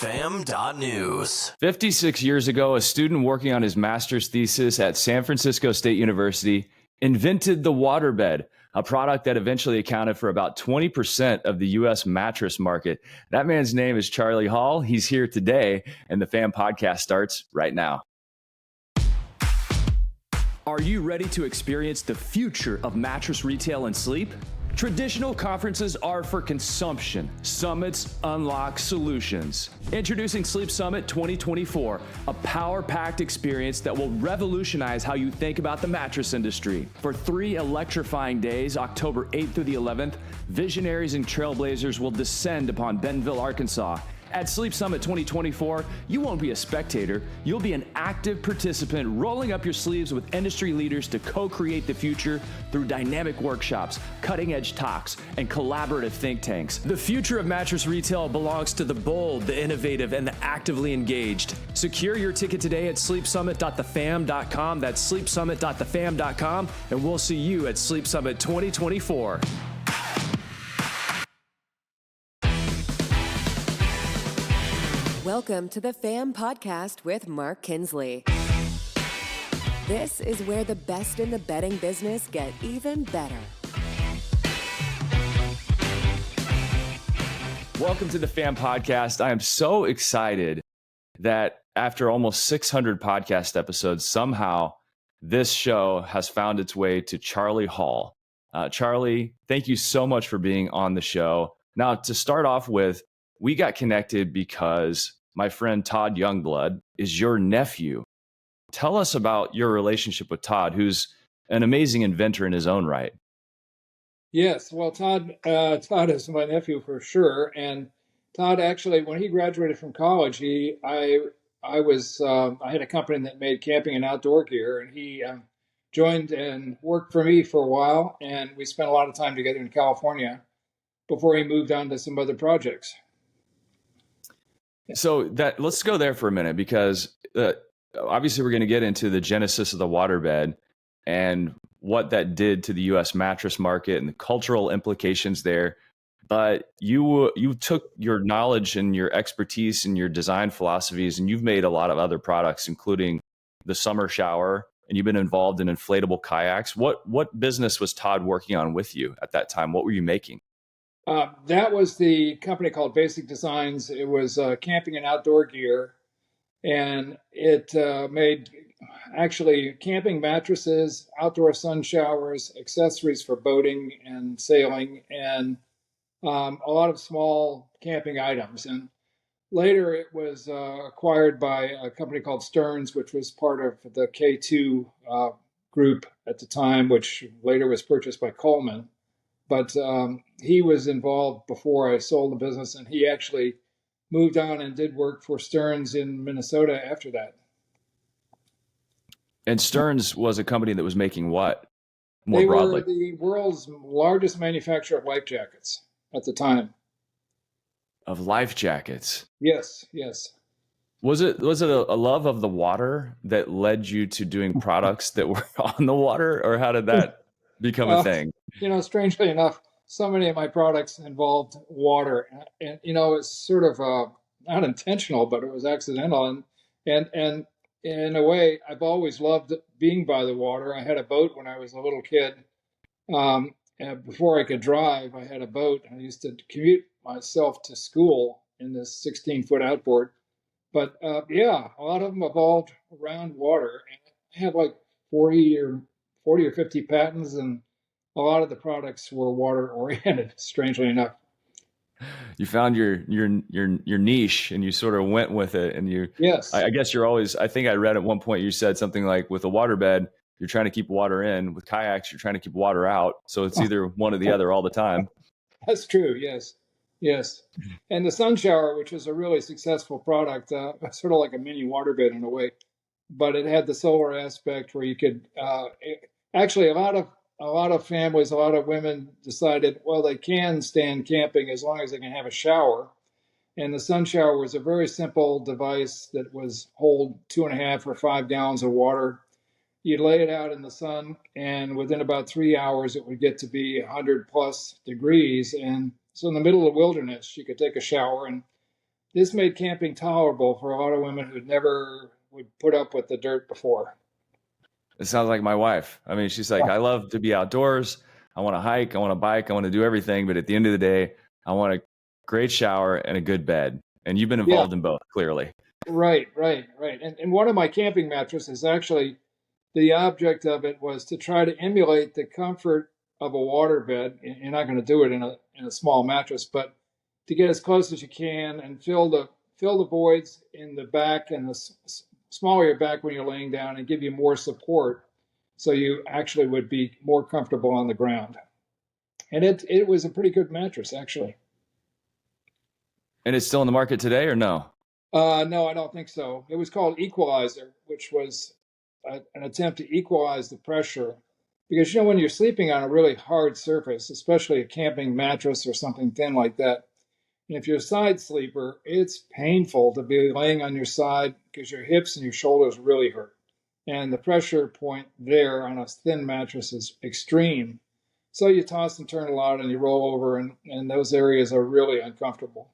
fam.news. 56 years ago, a student working on his master's thesis at San Francisco State University invented the Waterbed, a product that eventually accounted for about 20% of the U.S. mattress market. That man's name is Charlie Hall. He's here today, and the Fam Podcast starts right now. Are you ready to experience the future of mattress retail and sleep? Traditional conferences are for consumption. Summits unlock solutions. Introducing Sleep Summit 2024, a power-packed experience that will revolutionize how you think about the mattress industry. For 3 electrifying days, October 8th through the 11th, visionaries and trailblazers will descend upon Bentonville, Arkansas. At Sleep Summit 2024, you won't be a spectator. You'll be an active participant, rolling up your sleeves with industry leaders to co-create the future through dynamic workshops, cutting-edge talks, and collaborative think tanks. The future of mattress retail belongs to the bold, the innovative, and the actively engaged. Secure your ticket today at sleepsummit.thefam.com. That's sleepsummit.thefam.com, and we'll see you at Sleep Summit 2024. Welcome to the Fam Podcast with Mark Kinsley. This is where the best in the bedding business get even better. Welcome to the Fam Podcast. I am so excited that after almost 600 podcast episodes, somehow this show has found its way to Charlie Hall. Charlie, thank you so much for being on the show. Now, to start off with, we got connected because my friend Todd Youngblood is your nephew. Tell us about your relationship with Todd, who's an amazing inventor in his own right. Yes, well, Todd is my nephew for sure. And Todd actually, when he graduated from college, I had a company that made camping and outdoor gear, and he joined and worked for me for a while. And we spent a lot of time together in California before he moved on to some other projects. So let's go there for a minute, because obviously we're going to get into the genesis of the Waterbed and what that did to the U.S. mattress market and the cultural implications there. But you took your knowledge and your expertise and your design philosophies, and you've made a lot of other products, including the summer shower, and you've been involved in inflatable kayaks. What business was Todd working on with you at that time? What were you making? That was the company called Basic Designs. It was camping and outdoor gear, and it made actually camping mattresses, outdoor sun showers, accessories for boating and sailing, and a lot of small camping items. And later it was acquired by a company called Stearns, which was part of the K2 group at the time, which later was purchased by Coleman. But he was involved before I sold the business, and he actually moved on and did work for Stearns in Minnesota after that. And Stearns was a company that was making what, more they broadly? Were the world's largest manufacturer of life jackets at the time. Of life jackets? Yes. Was it a love of the water that led you to doing products that were on the water, or how did that become a thing? Strangely enough, so many of my products involved water, and it's sort of not intentional, but it was accidental. And in a way, I've always loved being by the water. I had a boat when I was a little kid. And before I could drive, I had a boat. I used to commute myself to school in this 16-foot outboard. But a lot of them evolved around water. And I had like 40 or 50 patents, and a lot of the products were water oriented, strangely enough. You found your niche, and you sort of went with it. And yes, I guess you're always, I think I read at one point you said something like, with a waterbed, you're trying to keep water in. With kayaks, you're trying to keep water out. So it's either one or the other all the time. That's true. Yes. And the sun shower, which was a really successful product, sort of like a mini waterbed in a way, but it had the solar aspect where you could actually a lot of families, a lot of women decided, well, they can stand camping as long as they can have a shower. And the sun shower was a very simple device that was hold 2.5 or 5 gallons of water. You'd lay it out in the sun, and within about 3 hours, it would get to be 100 plus degrees. And so in the middle of the wilderness, you could take a shower. And this made camping tolerable for a lot of women who never would put up with the dirt before. It sounds like my wife. I mean, she's like, I love to be outdoors. I want to hike. I want to bike. I want to do everything. But at the end of the day, I want a great shower and a good bed. And you've been involved in both, clearly. Right. And one of my camping mattresses, actually, the object of it was to try to emulate the comfort of a waterbed. You're not going to do it in a small mattress, but to get as close as you can and fill the voids in the back and the smaller your back when you're laying down and give you more support, so you actually would be more comfortable on the ground. And it was a pretty good mattress, actually. And it's still in the market today, or no? No, I don't think so. It was called Equalizer, which was an attempt to equalize the pressure. Because, you know, when you're sleeping on a really hard surface, especially a camping mattress or something thin like that, and if you're a side sleeper, it's painful to be laying on your side because your hips and your shoulders really hurt. And the pressure point there on a thin mattress is extreme. So you toss and turn a lot and you roll over, and those areas are really uncomfortable.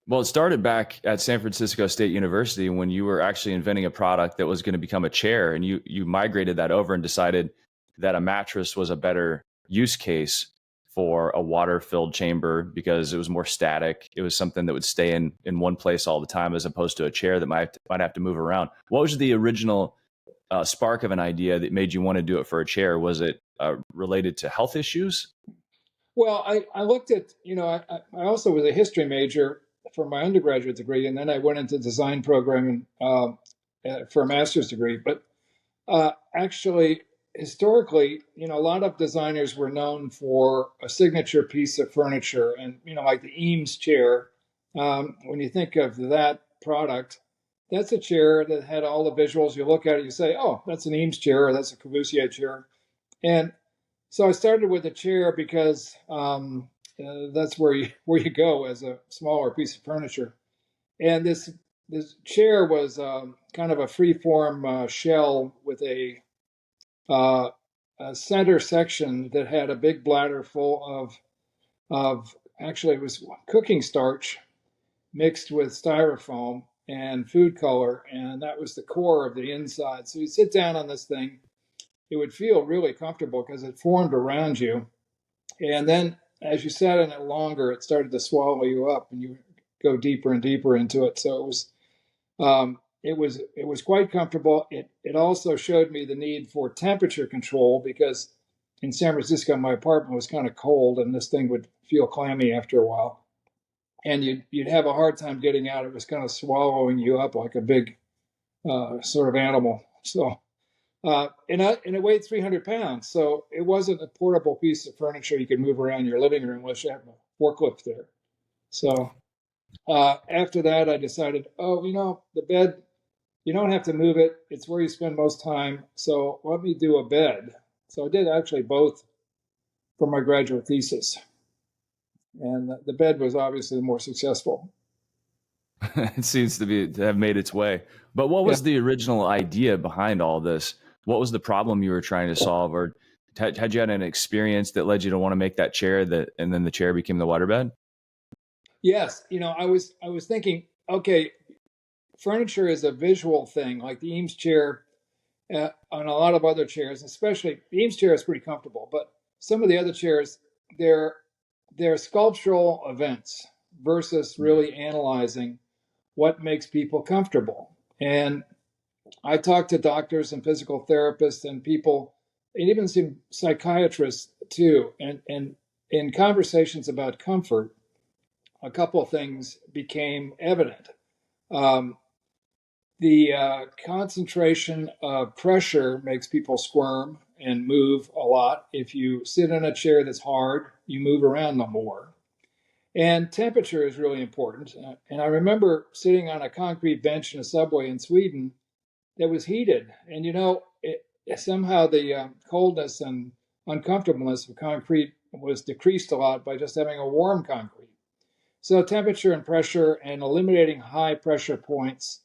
Well, it started back at San Francisco State University when you were actually inventing a product that was going to become a chair, and you migrated that over and decided that a mattress was a better use case for a water-filled chamber because it was more static. It was something that would stay in one place all the time, as opposed to a chair that might have to move around. What was the original spark of an idea that made you want to do it for a chair? Was it related to health issues? Well, I looked at, I also was a history major for my undergraduate degree, and then I went into design programming for a master's degree. But actually, historically, a lot of designers were known for a signature piece of furniture, and like the Eames chair. When you think of that product, that's a chair that had all the visuals. You look at it, you say, "Oh, that's an Eames chair, or that's a Corbusier chair," and so I started with a chair because that's where you go as a smaller piece of furniture. And this chair was kind of a free-form shell with a center section that had a big bladder full of actually it was cooking starch mixed with styrofoam and food color, and that was the core of the inside. So you sit down on this thing, it would feel really comfortable because it formed around you. And then as you sat in it longer, it started to swallow you up and you go deeper and deeper into it. So it was quite comfortable. It also showed me the need for temperature control because in San Francisco, my apartment was kind of cold and this thing would feel clammy after a while. And you'd have a hard time getting out. It was kind of swallowing you up like a big sort of animal. So and it weighed 300 pounds. So it wasn't a portable piece of furniture you could move around your living room unless you have a forklift there. So after that, I decided, the bed, you don't have to move it. It's where you spend most time. So let me do a bed. So I did actually both for my graduate thesis. And the bed was obviously the more successful. It seems to have made its way. But what was the original idea behind all this? What was the problem you were trying to solve? Or had you had an experience that led you to want to make that chair and then the chair became the waterbed? Yes. I was thinking, okay, furniture is a visual thing, like the Eames chair on a lot of other chairs, especially the Eames chair is pretty comfortable, but some of the other chairs, they're sculptural events versus really analyzing what makes people comfortable. And I talked to doctors and physical therapists and people, and even some psychiatrists too. And in conversations about comfort, a couple of things became evident. The concentration of pressure makes people squirm and move a lot. If you sit in a chair that's hard, you move around no more. And temperature is really important. And I remember sitting on a concrete bench in a subway in Sweden that was heated. And somehow the coldness and uncomfortableness of concrete was decreased a lot by just having a warm concrete. So temperature and pressure and eliminating high pressure points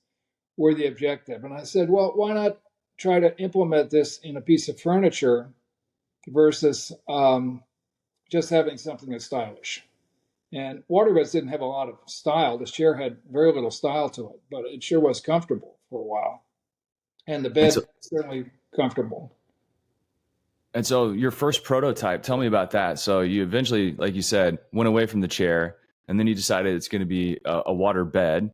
were the objective. And I said, well, why not try to implement this in a piece of furniture versus just having something that's stylish? And waterbeds didn't have a lot of style. The chair had very little style to it, but it sure was comfortable for a while. And the And bed so, certainly comfortable. and so your first prototype, tell me about that. So you eventually, like you said, went away from the chair, and then you decided it's going to be a water bed.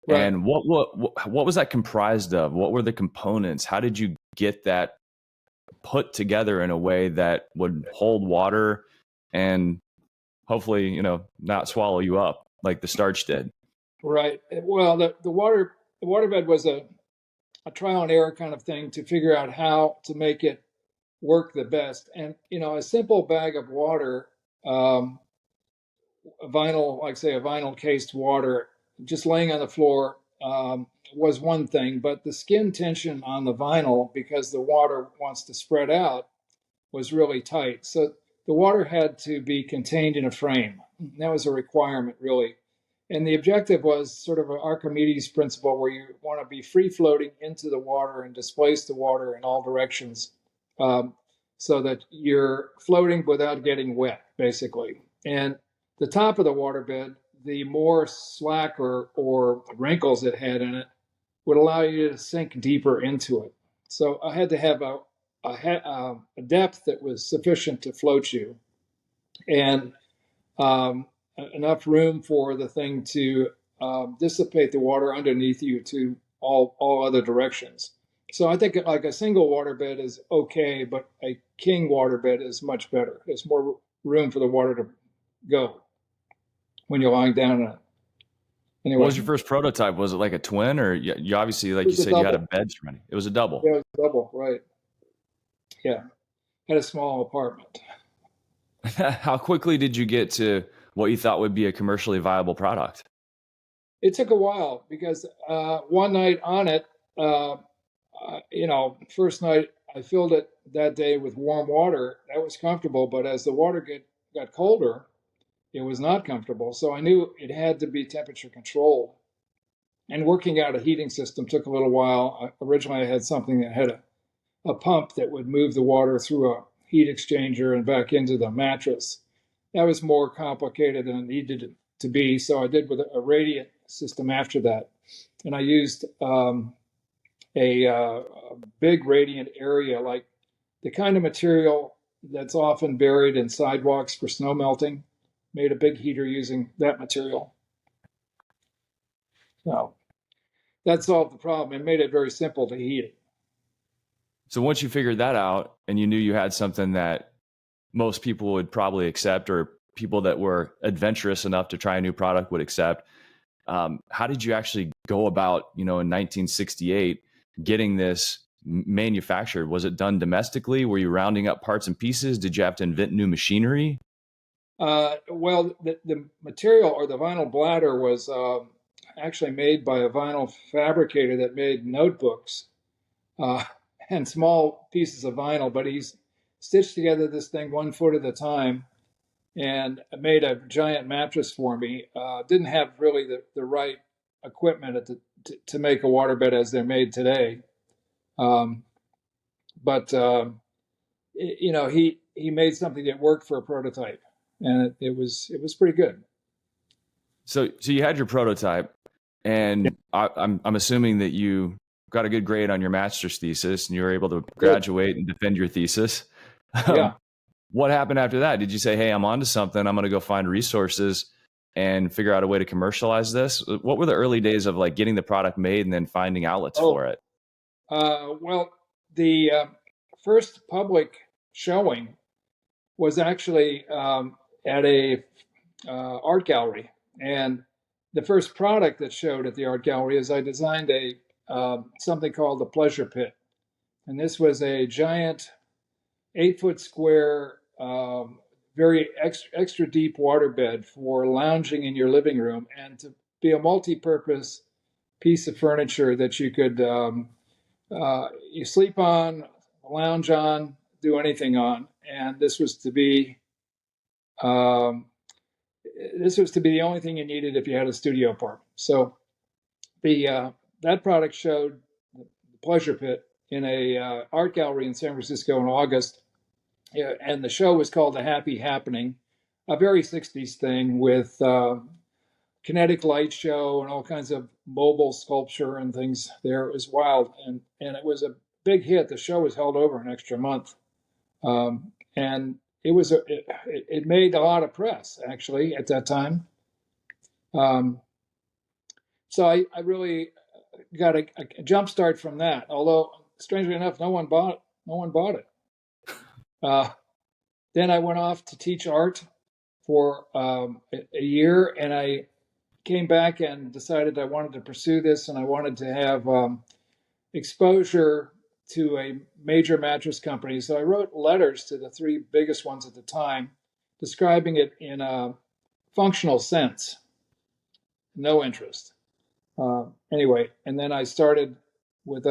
Right. And what was that comprised of? What were the components? How did you get that put together in a way that would hold water and hopefully, not swallow you up like the starch did? Right. Well, the waterbed was a trial and error kind of thing to figure out how to make it work the best. And a simple bag of water, a vinyl, like say a vinyl cased water, just laying on the floor, was one thing. But the skin tension on the vinyl, because the water wants to spread out, was really tight. So the water had to be contained in a frame. That was a requirement, really. And the objective was sort of an Archimedes principle where you want to be free floating into the water and displace the water in all directions, so that you're floating without getting wet, basically. And the top of the waterbed, the more slack or wrinkles it had in it would allow you to sink deeper into it. So I had to have a depth that was sufficient to float you, and enough room for the thing to dissipate the water underneath you to all other directions. So I think like a single waterbed is okay, but a king waterbed is much better. There's more room for the water to go when you're lying down in it. Anyway, What was your first prototype? Was it like a twin, or you obviously, like it you was a said, you had a double. bed ready? It was a double. Yeah, it was a double, right? Yeah, had a small apartment. How quickly did you get to what you thought would be a commercially viable product? It took a while because one night on it, first night I filled it that day with warm water. That was comfortable, but as the water got colder, it was not comfortable. So I knew it had to be temperature controlled. And working out a heating system took a little while. Originally, I had something that had a pump that would move the water through a heat exchanger and back into the mattress. That was more complicated than it needed to be. So I did with a radiant system after that. And I used a big radiant area, like the kind of material that's often buried in sidewalks for snow melting. Made a big heater using that material. So that solved the problem and made it very simple to heat it. So once you figured that out and you knew you had something that most people would probably accept, or people that were adventurous enough to try a new product would accept, how did you actually go about, in 1968, getting this manufactured? Was it done domestically? Were you rounding up parts and pieces? Did you have to invent new machinery? Well, the material, or the vinyl bladder, was actually made by a vinyl fabricator that made notebooks and small pieces of vinyl, but he's stitched together this thing 1 foot at a time and made a giant mattress for me. Didn't have really the right equipment to make a waterbed as they're made today. But he made something that worked for a prototype, and it was pretty good. So you had your prototype, and I'm assuming that you got a good grade on your master's thesis, and you were able to graduate and defend your thesis. Yeah. What happened after that? Did you say, "Hey, I'm onto something. I'm going to go find resources and figure out a way to commercialize this"? What were the early days of like getting the product made and then finding outlets for it? Well, the first public showing was actually at a art gallery, and the first product that showed at the art gallery is I designed a something called the pleasure pit, and this was a giant 8-foot square, very extra deep waterbed for lounging in your living room, and to be a multi-purpose piece of furniture that you could you sleep on, lounge on, do anything on. And this was to be the only thing you needed if you had a studio apartment. So the that product showed the pleasure pit in a art gallery in San Francisco in August. Yeah, and the show was called The Happy Happening. a very 60s thing with kinetic light show and all kinds of mobile sculpture and things there. It was wild, and it was a big hit. The show was held over an extra month, and it made a lot of press actually at that time. So I really got a jump start from that. Although strangely enough, no one bought it. Then I went off to teach art for a year, and I came back and decided I wanted to pursue this, and I wanted to have exposure to a major mattress company. So I wrote letters to the three biggest ones at the time, describing it in a functional sense. No interest. Anyway, and then I started with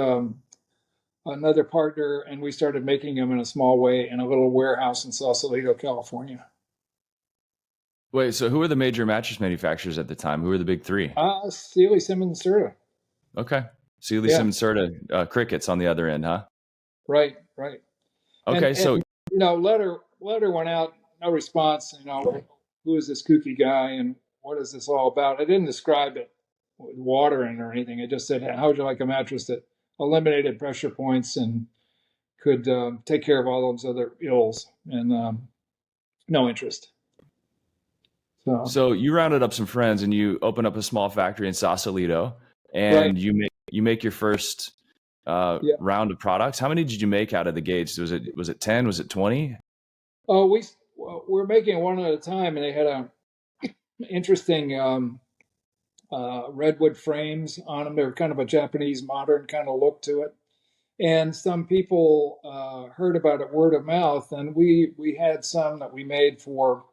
another partner, and we started making them in a small way in a little warehouse in Sausalito, California. Wait, so who were the major mattress manufacturers at the time? Who were the big three? Sealy, Simmons, Serta. Okay. Sealy, Simmons, Serta, crickets on the other end, huh? Right. Okay, and, letter went out, no response. Who is this kooky guy and what is this all about? I didn't describe it with water in or anything. I just said, how would you like a mattress that eliminated pressure points and could take care of all those other ills? And no interest. So you rounded up some friends and you open up a small factory in Sausalito, and you make your first round of products. How many did you make out of the gates? Was it 10? Was it 20? Oh, we're making one at a time, and they had a interesting redwood frames on them. They were kind of a Japanese modern kind of look to it. And some people heard about it word of mouth, and we had some that we made for.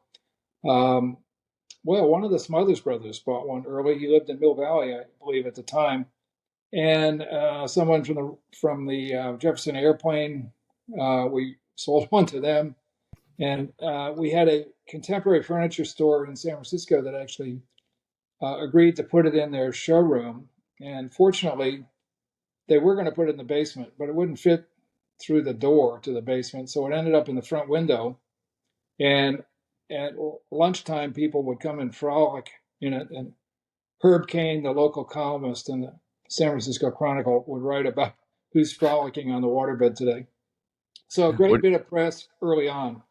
One of the Smothers brothers bought one early. He lived in Mill Valley, I believe, at the time. And someone from the Jefferson Airplane, we sold one to them. And we had a contemporary furniture store in San Francisco that actually agreed to put it in their showroom. And fortunately, they were going to put it in the basement, but it wouldn't fit through the door to the basement. So it ended up in the front window. And at lunchtime, people would come and frolic in it. And Herb Cain, the local columnist in the San Francisco Chronicle, would write about who's frolicking on the waterbed today. So a great bit of press early on.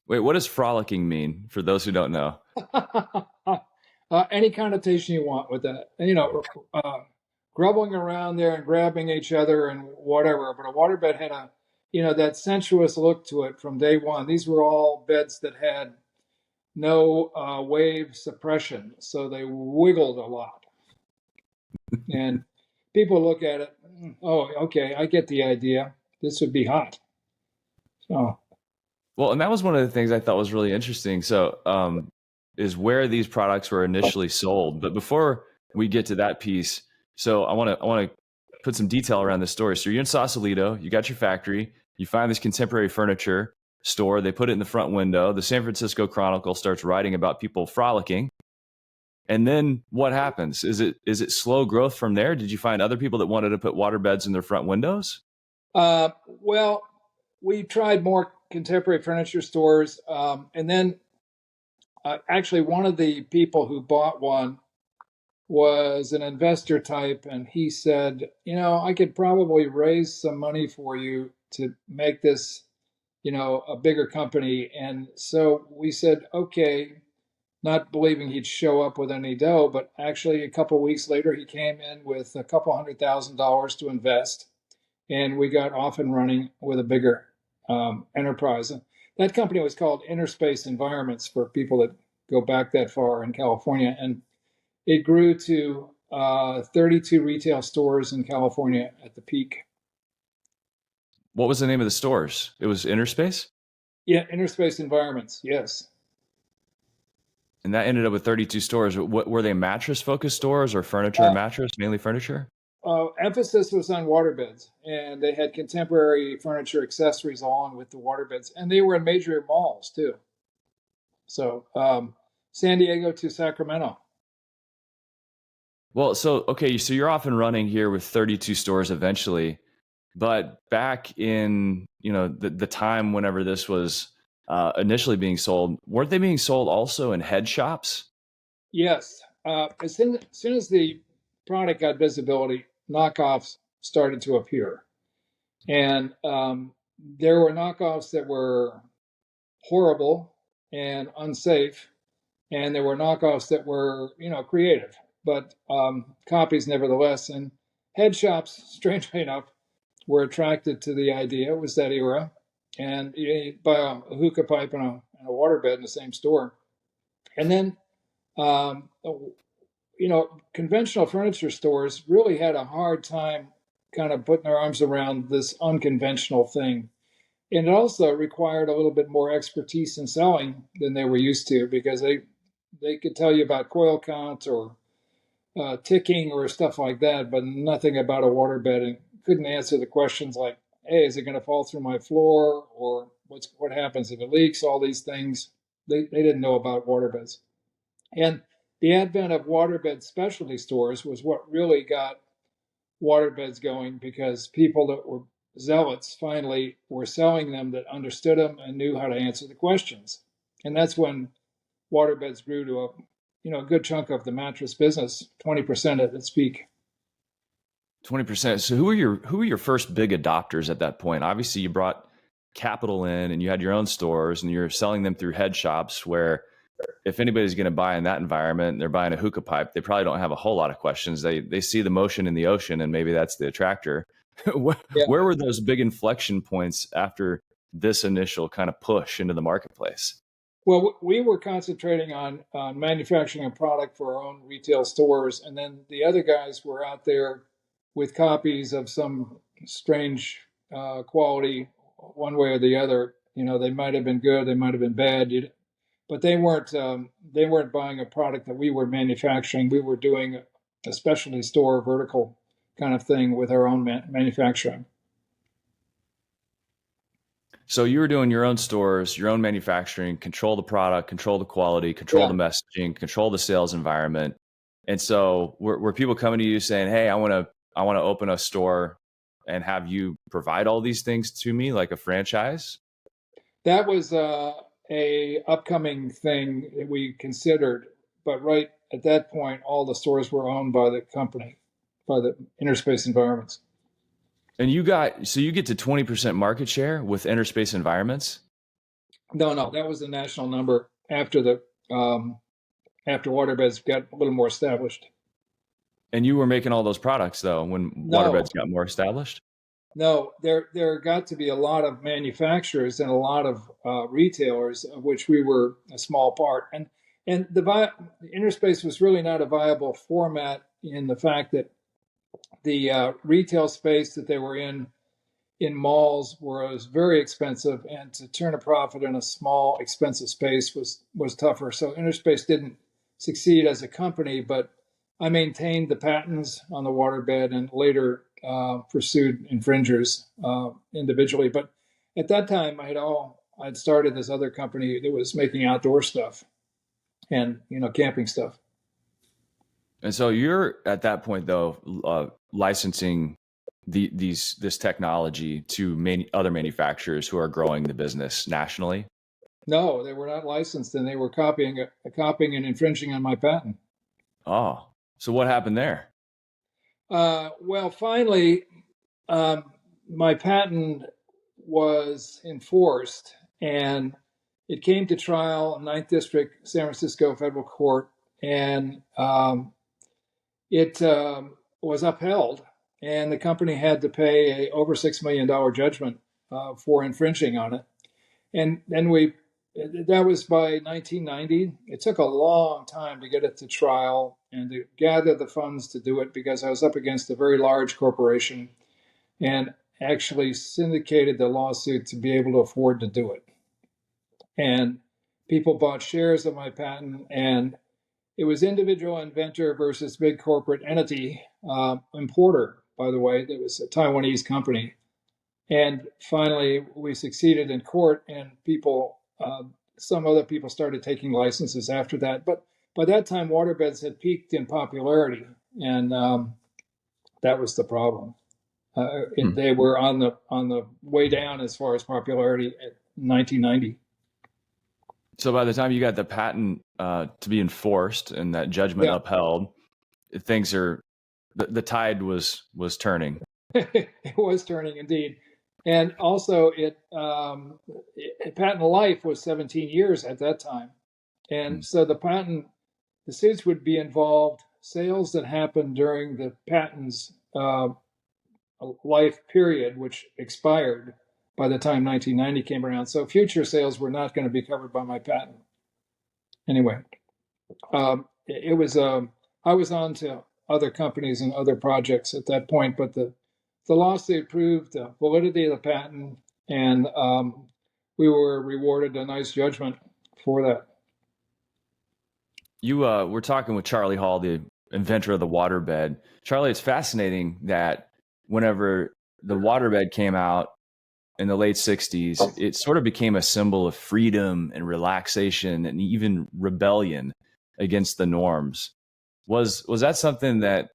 Wait, what does frolicking mean for those who don't know? Any connotation you want with that. Grubbling around there and grabbing each other and whatever. But a waterbed had that sensuous look to it from day one. These were all beds that had no wave suppression, so they wiggled a lot. And people look at it, oh, okay, I get the idea. This would be hot. So, well, and that was one of the things I thought was really interesting. So, is where these products were initially sold. But before we get to that piece, so I want to put some detail around this story. So you're in Sausalito, you got your factory, you find this contemporary furniture store, they put it in the front window. The San Francisco Chronicle starts writing about people frolicking. And then what happens? Is it slow growth from there? Did you find other people that wanted to put water beds in their front windows? Well, we tried more contemporary furniture stores. And then actually one of the people who bought one was an investor type, and he said, I could probably raise some money for you to make this, a bigger company. And so we said, okay, not believing he'd show up with any dough, but actually a couple of weeks later, he came in with a couple $100,000 to invest, and we got off and running with a bigger enterprise. That company was called Interspace Environments for people that go back that far in California. And it grew to 32 retail stores in California at the peak. What was the name of the stores? It was Interspace? Yeah, Interspace Environments, yes. And that ended up with 32 stores. What were they, mattress-focused stores or furniture and mattress, mainly furniture? Emphasis was on waterbeds, and they had contemporary furniture accessories along with the waterbeds. And they were in major malls, too. So San Diego to Sacramento. Well, so you're off and running here with 32 stores eventually, but back in the time whenever this was initially being sold, weren't they being sold also in head shops? Yes. As soon as the product got visibility, knockoffs started to appear. And there were knockoffs that were horrible and unsafe, and there were knockoffs that were, creative, but copies nevertheless. And head shops, strangely enough, were attracted to the idea. It was that era, and you buy a hookah pipe and a waterbed in the same store, and then um, conventional furniture stores really had a hard time kind of putting their arms around this unconventional thing. And it also required a little bit more expertise in selling than they were used to, because they could tell you about coil count or ticking or stuff like that, but nothing about a waterbed, and couldn't answer the questions like, hey, is it going to fall through my floor, or what happens if it leaks? All these things they didn't know about waterbeds. And the advent of waterbed specialty stores was what really got waterbeds going, because people that were zealots finally were selling them that understood them and knew how to answer the questions. And that's when waterbeds grew to a good chunk of the mattress business, 20% at its peak. 20%. So who were your first big adopters at that point? Obviously, you brought capital in and you had your own stores and you're selling them through head shops where if anybody's going to buy in that environment and they're buying a hookah pipe, they probably don't have a whole lot of questions. They see the motion in the ocean and maybe that's the attractor. where, Yeah. where were those big inflection points after this initial kind of push into the marketplace? Well, we were concentrating on manufacturing a product for our own retail stores, and then the other guys were out there with copies of some strange quality, one way or the other. They might have been good, they might have been bad, but they weren't buying a product that we were manufacturing. We were doing a specialty store vertical kind of thing with our own manufacturing. So you were doing your own stores, your own manufacturing, control the product, control the quality, control Yeah. the messaging, control the sales environment. And so were people coming to you saying, "Hey, I want to open a store and have you provide all these things to me like a franchise?" That was a upcoming thing that we considered, but right at that point, all the stores were owned by the company, by the Interspace Environments. And you get to 20% market share with Interspace Environments. No, that was the national number after Waterbeds got a little more established. And you were making all those products though when No, Waterbeds got more established. no, there got to be a lot of manufacturers and a lot of retailers, of which we were a small part. And the Interspace was really not a viable format, in the fact that the retail space that they were in malls was very expensive, and to turn a profit in a small, expensive space was tougher. So Interspace didn't succeed as a company, but I maintained the patents on the waterbed and later pursued infringers individually. But at that time, I'd started this other company that was making outdoor stuff and camping stuff. And so you're at that point though licensing this technology to other manufacturers who are growing the business nationally. No, they were not licensed, and they were copying and infringing on my patent. Oh, so what happened there? Well, finally, my patent was enforced, and it came to trial in Ninth District, San Francisco Federal Court, and it was upheld, and the company had to pay a over $6 million judgment for infringing on it. And then that was by 1990. It took a long time to get it to trial and to gather the funds to do it, because I was up against a very large corporation and actually syndicated the lawsuit to be able to afford to do it. And people bought shares of my patent, and it was individual inventor versus big corporate entity, importer, by the way. It was a Taiwanese company. And finally, we succeeded in court, and some other people started taking licenses after that. But by that time, waterbeds had peaked in popularity, and that was the problem. They were on the way down as far as popularity at 1990. So by the time you got the patent to be enforced and that judgment Yeah. upheld, things are the tide was turning. It was turning indeed. And also, patent life was 17 years at that time. And so the suits would be involved sales that happened during the patent's life period, which expired by the time 1990 came around. So future sales were not going to be covered by my patent. Anyway, it was I was on to other companies and other projects at that point, but the lawsuit proved the validity of the patent, and we were rewarded a nice judgment for that. You were talking with Charlie Hall, the inventor of the waterbed. Charlie, it's fascinating that whenever the waterbed came out in the late 60s, it sort of became a symbol of freedom and relaxation and even rebellion against the norms. Was that something that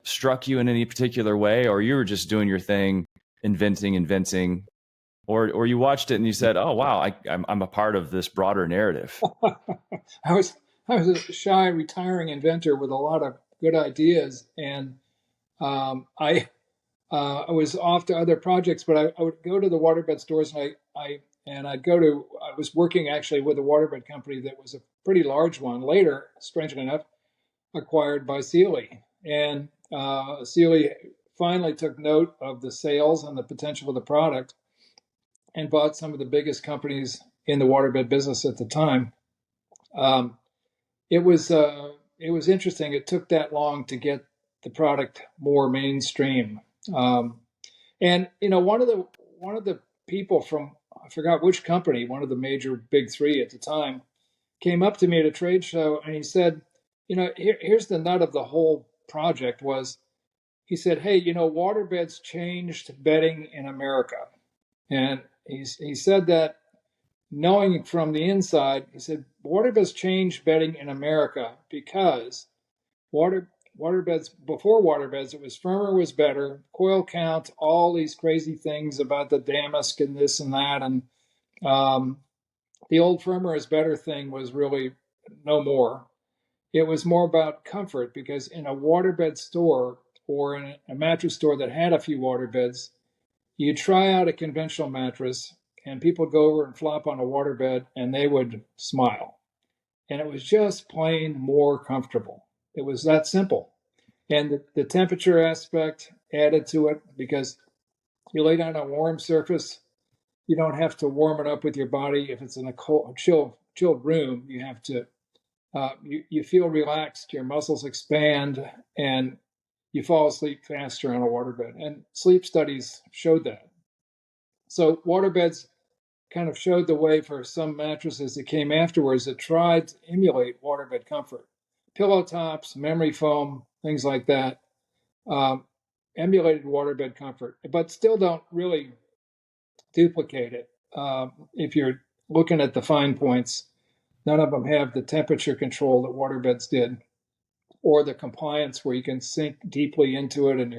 struck you in any particular way, or you were just doing your thing, inventing, or you watched it and you said, "Oh wow, I'm a part of this broader narrative"? I was a shy, retiring inventor with a lot of good ideas, and I was off to other projects. But I would go to the waterbed stores, and I was working actually with a waterbed company that was a pretty large one. Later, strangely enough, acquired by Sealy, and Sealy finally took note of the sales and the potential of the product, and bought some of the biggest companies in the waterbed business at the time. Um, it was interesting. It took that long to get the product more mainstream. And one of the people from, I forgot which company, one of the major big three at the time, came up to me at a trade show, and he said, here's the nut of the whole project was, he said, hey, waterbeds changed bedding in America. And he said that knowing from the inside, he said, waterbeds changed bedding in America because waterbeds, before waterbeds, it was firmer was better, coil count, all these crazy things about the damask and this and that. And the old firmer is better thing was really no more. It was more about comfort, because in a waterbed store or in a mattress store that had a few waterbeds, you try out a conventional mattress and people would go over and flop on a waterbed and they would smile. And it was just plain more comfortable. It was that simple. And the temperature aspect added to it, because you lay down on a warm surface, you don't have to warm it up with your body. If it's in a chilled room, you have to, you feel relaxed, your muscles expand, and you fall asleep faster on a waterbed. And sleep studies showed that. So waterbeds kind of showed the way for some mattresses that came afterwards that tried to emulate waterbed comfort. Pillow tops, memory foam, things like that, emulated waterbed comfort, but still don't really duplicate it. If you're looking at the fine points, none of them have the temperature control that waterbeds did, or the compliance where you can sink deeply into it and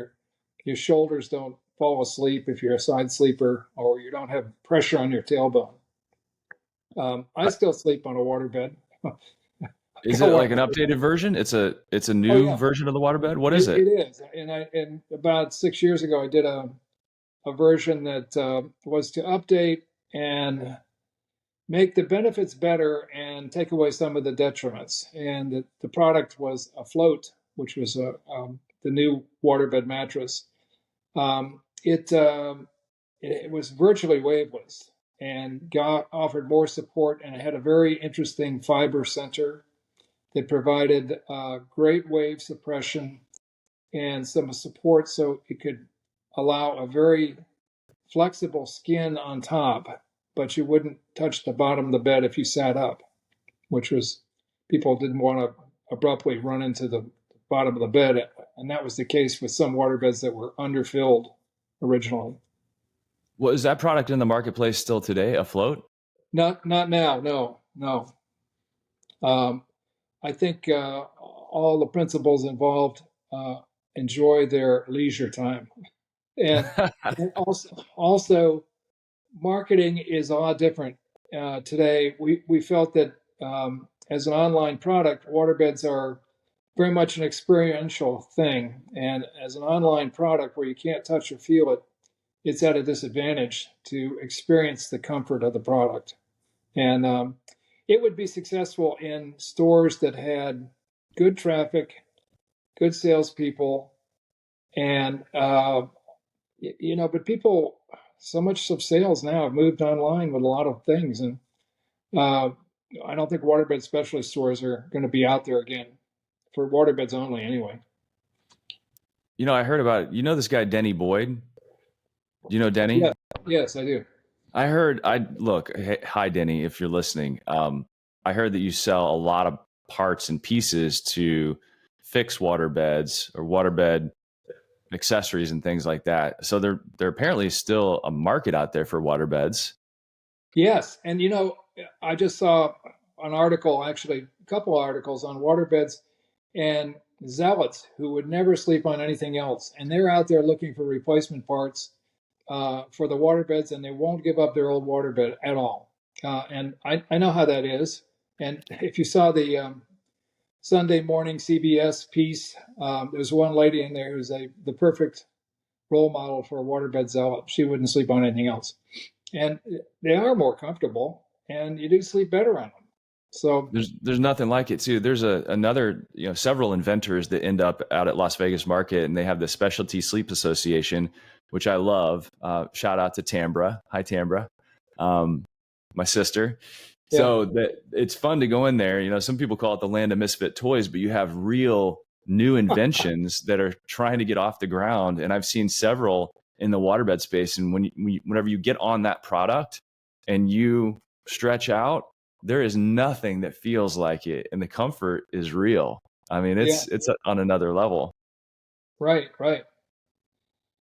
your shoulders don't fall asleep if you're a side sleeper, or you don't have pressure on your tailbone. I still sleep on a waterbed. Is it like an updated version? It's a new version of the waterbed. What is it? It is. And about 6 years ago, I did a version that was to update and make the benefits better and take away some of the detriments. And the product was a float, which was the new waterbed mattress. It was virtually waveless and offered more support, and it had a very interesting fiber center that provided great wave suppression and some support, so it could allow a very flexible skin on top, but you wouldn't touch the bottom of the bed if you sat up, which was, people didn't want to abruptly run into the bottom of the bed, and that was the case with some waterbeds that were underfilled originally. Well, is that product in the marketplace still today, afloat? Not now, no. I think all the principals involved enjoy their leisure time, and also marketing is a lot different today, we felt that as an online product, waterbeds are very much an experiential thing. And as an online product where you can't touch or feel it, it's at a disadvantage to experience the comfort of the product. And it would be successful in stores that had good traffic, good salespeople, and but people, so much of sales now have moved online with a lot of things, and uh, I don't think waterbed specialty stores are going to be out there again for waterbeds only, anyway. I heard about, this guy, Denny Boyd. Do you know Denny? Yeah, yes, I do. Hi, Denny, if you're listening. I heard that you sell a lot of parts and pieces to fix waterbeds or waterbed accessories and things like that. So there apparently is still a market out there for waterbeds. Yes, and I just saw an article, actually, a couple articles on waterbeds and zealots who would never sleep on anything else, and they're out there looking for replacement parts for the waterbeds, and they won't give up their old waterbed at all. And I know how that is. And if you saw the Sunday morning CBS piece, there's one lady in there who's the perfect role model for a waterbed zealot. She wouldn't sleep on anything else. And they are more comfortable, and you do sleep better on them. So there's nothing like it too. There's another, several inventors that end up out at Las Vegas Market, and they have the Specialty Sleep Association, which I love. Shout out to Tambra. Hi, Tambra, my sister. Yeah. So it's fun to go in there. Some people call it the land of misfit toys, but you have real new inventions that are trying to get off the ground. And I've seen several in the waterbed space. And whenever you get on that product and you stretch out, there is nothing that feels like it, and the comfort is real. I mean, it's on another level. Right.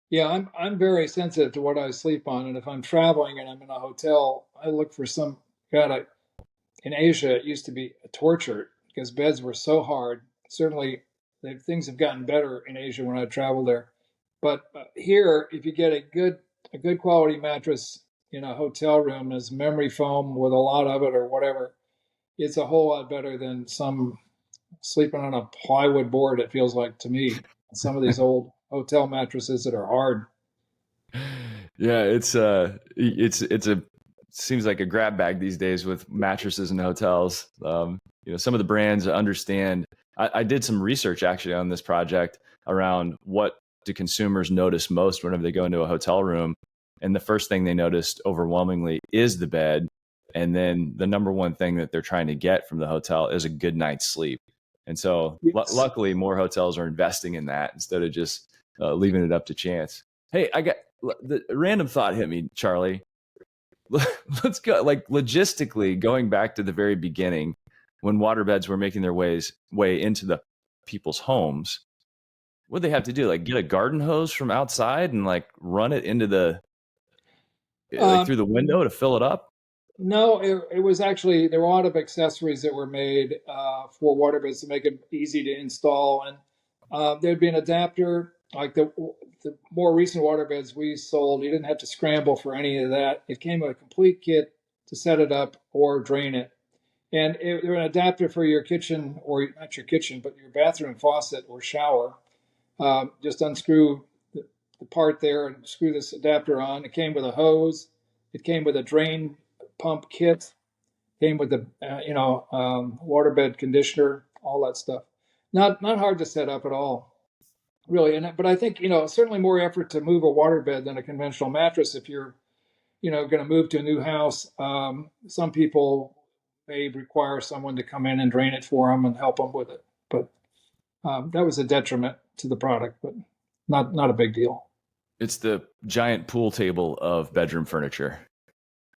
Yeah, I'm very sensitive to what I sleep on, and if I'm traveling and I'm in a hotel, I look for some. God, in Asia, it used to be a torture because beds were so hard. Certainly, things have gotten better in Asia when I travel there, but here, if you get a good quality mattress in a hotel room as memory foam with a lot of it or whatever, it's a whole lot better than some sleeping on a plywood board, it feels like to me. Some of these old hotel mattresses that are hard. Yeah, it's seems like a grab bag these days with mattresses in hotels. Some of the brands understand. I did some research actually on this project around what do consumers notice most whenever they go into a hotel room. And the first thing they noticed overwhelmingly is the bed. And then the number one thing that they're trying to get from the hotel is a good night's sleep. And so luckily more hotels are investing in that instead of just leaving it up to chance. Hey, I got the random thought hit me, Charlie. Let's go, like, logistically, going back to the very beginning when waterbeds were making their way into the people's homes. What they have to do, like get a garden hose from outside and like run it into through the window to fill it up? No, it was actually, there were a lot of accessories that were made for waterbeds to make it easy to install. And there'd be an adapter, like the more recent waterbeds we sold, you didn't have to scramble for any of that. It came with a complete kit to set it up or drain it. And there was an adapter for your kitchen, or not your kitchen, but your bathroom faucet or shower. Just unscrew the part there and screw this adapter on. It came with a hose. It came with a drain pump kit. Came with the waterbed conditioner, all that stuff. Not hard to set up at all, really. But I think certainly more effort to move a waterbed than a conventional mattress. If you're going to move to a new house, some people may require someone to come in and drain it for them and help them with it. But that was a detriment to the product, but not a big deal. It's the giant pool table of bedroom furniture.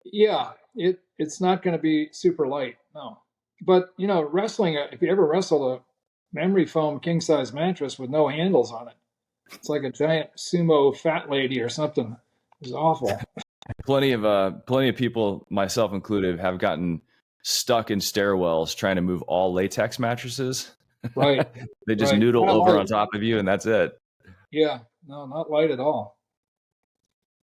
Yeah, it's not going to be super light, no. But wrestling, if you ever wrestled a memory foam king size mattress with no handles on it, it's like a giant sumo fat lady or something. It was awful. Plenty of people, myself included, have gotten stuck in stairwells trying to move all latex mattresses. Right. They just noodle over on top of you, and that's it. Yeah, no, not light at all.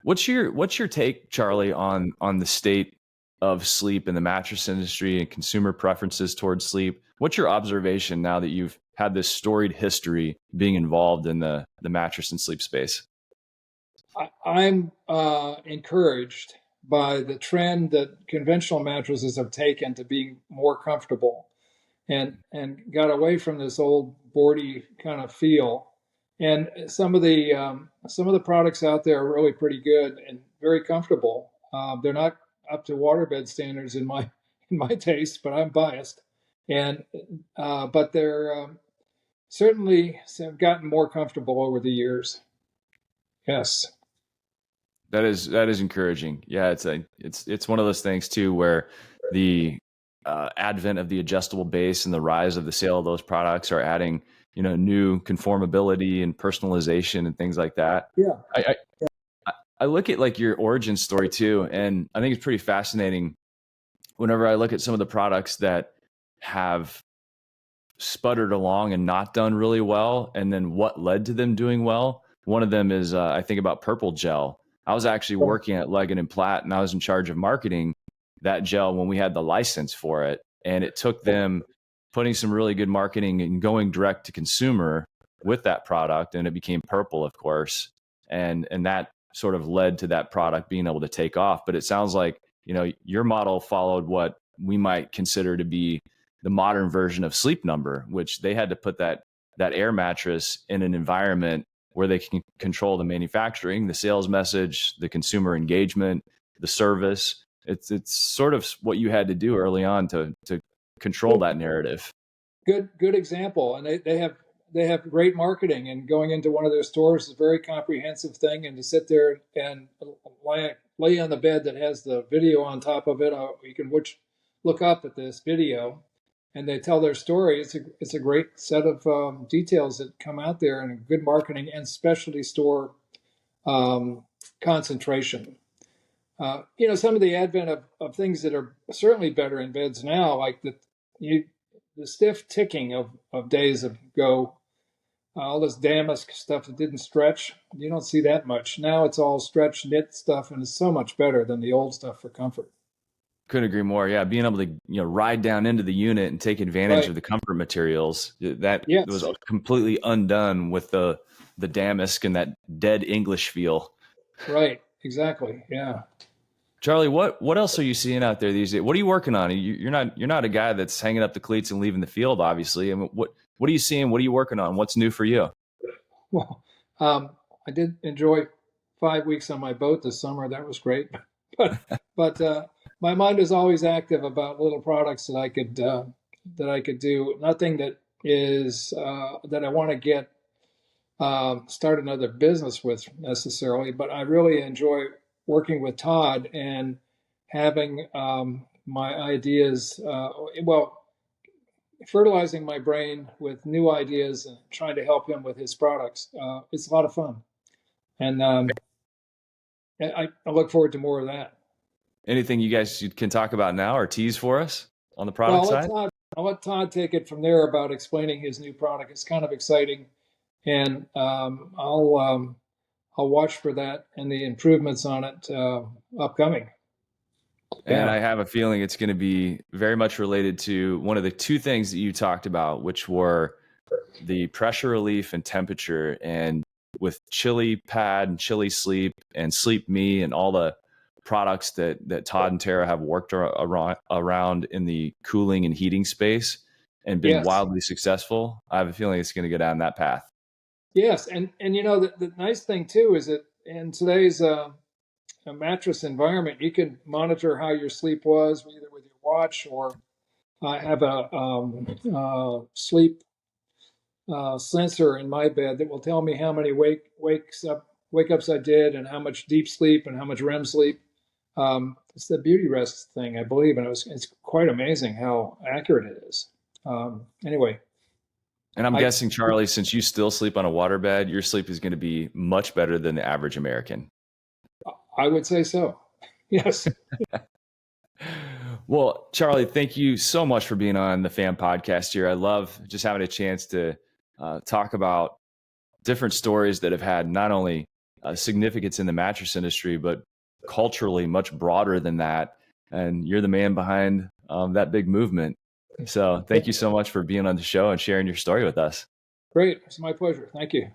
What's your take, Charlie, on the state of sleep in the mattress industry and consumer preferences towards sleep. What's your observation now that you've had this storied history being involved in the mattress and sleep space? I'm encouraged by the trend that conventional mattresses have taken to being more comfortable and got away from this old boardy kind of feel. And some of the products out there are really pretty good and very comfortable. They're not up to Waterbed standards in my taste, but I'm biased. And but they're certainly have gotten more comfortable over the years. Yes. That is encouraging. Yeah, it's one of those things too where the advent of the adjustable base and the rise of the sale of those products are adding, new conformability and personalization and things like that. Yeah. I look at like your origin story too, and I think it's pretty fascinating whenever I look at some of the products that have sputtered along and not done really well, and then what led to them doing well. One of them is I think about purple gel. I was actually working at Leggett and Platt, and I was in charge of marketing that gel when we had the license for it. And it took them putting some really good marketing and going direct to consumer with that product, and it became purple, of course. And that sort of led to that product being able to take off. But it sounds like, your model followed what we might consider to be the modern version of Sleep Number, which they had to put that air mattress in an environment where they can control the manufacturing, the sales message, the consumer engagement, the service. It's sort of what you had to do early on to control that narrative. Good example. And they have great marketing, and going into one of their stores is a very comprehensive thing. And to sit there and lay on the bed that has the video on top of it, you can look up at this video, and they tell their story. It's a great set of details that come out there, and good marketing and specialty store concentration. Some of the advent of things that are certainly better in beds now, like the stiff ticking of days ago, all this damask stuff that didn't stretch. You don't see that much now. It's all stretch knit stuff, and it's so much better than the old stuff for comfort. Couldn't agree more. Yeah, being able to ride down into the unit and take advantage of the comfort materials that was completely undone with the damask and that dead English feel. Right. Exactly. Yeah. Charlie, what else are you seeing out there these days? What are you working on? You're not a guy that's hanging up the cleats and leaving the field, obviously. I mean, what are you seeing? What are you working on? What's new for you? Well, I did enjoy 5 weeks on my boat this summer. That was great. But my mind is always active about little products that I could do. Nothing that is that I want to get start another business with necessarily, but I really enjoy working with Todd and having my ideas. Fertilizing my brain with new ideas and trying to help him with his products. It's a lot of fun, and I look forward to more of that. Anything you guys can talk about now or tease for us on the product side? I'll let Todd take it from there about explaining his new product. It's kind of exciting, and I'll watch for that and the improvements on it upcoming. And I have a feeling it's going to be very much related to one of the two things that you talked about, which were the pressure relief and temperature. And with Chili Pad and Chili Sleep and Sleep Me and all the products that Todd and Tara have worked around in the cooling and heating space and been wildly successful, I have a feeling it's going to go down that path. Yes, and the nice thing too is that in today's mattress environment, you can monitor how your sleep was either with your watch or have a sleep sensor in my bed that will tell me how many wake ups I did and how much deep sleep and how much REM sleep. It's the beauty rest thing, I believe, and it's quite amazing how accurate it is. Anyway. And I'm guessing, Charlie, since you still sleep on a waterbed, your sleep is going to be much better than the average American. I would say so. Yes. Well, Charlie, thank you so much for being on the FAM podcast here. I love just having a chance to talk about different stories that have had not only significance in the mattress industry, but culturally much broader than that. and you're the man behind that big movement. So thank you so much for being on the show and sharing your story with us. Great. It's my pleasure. Thank you.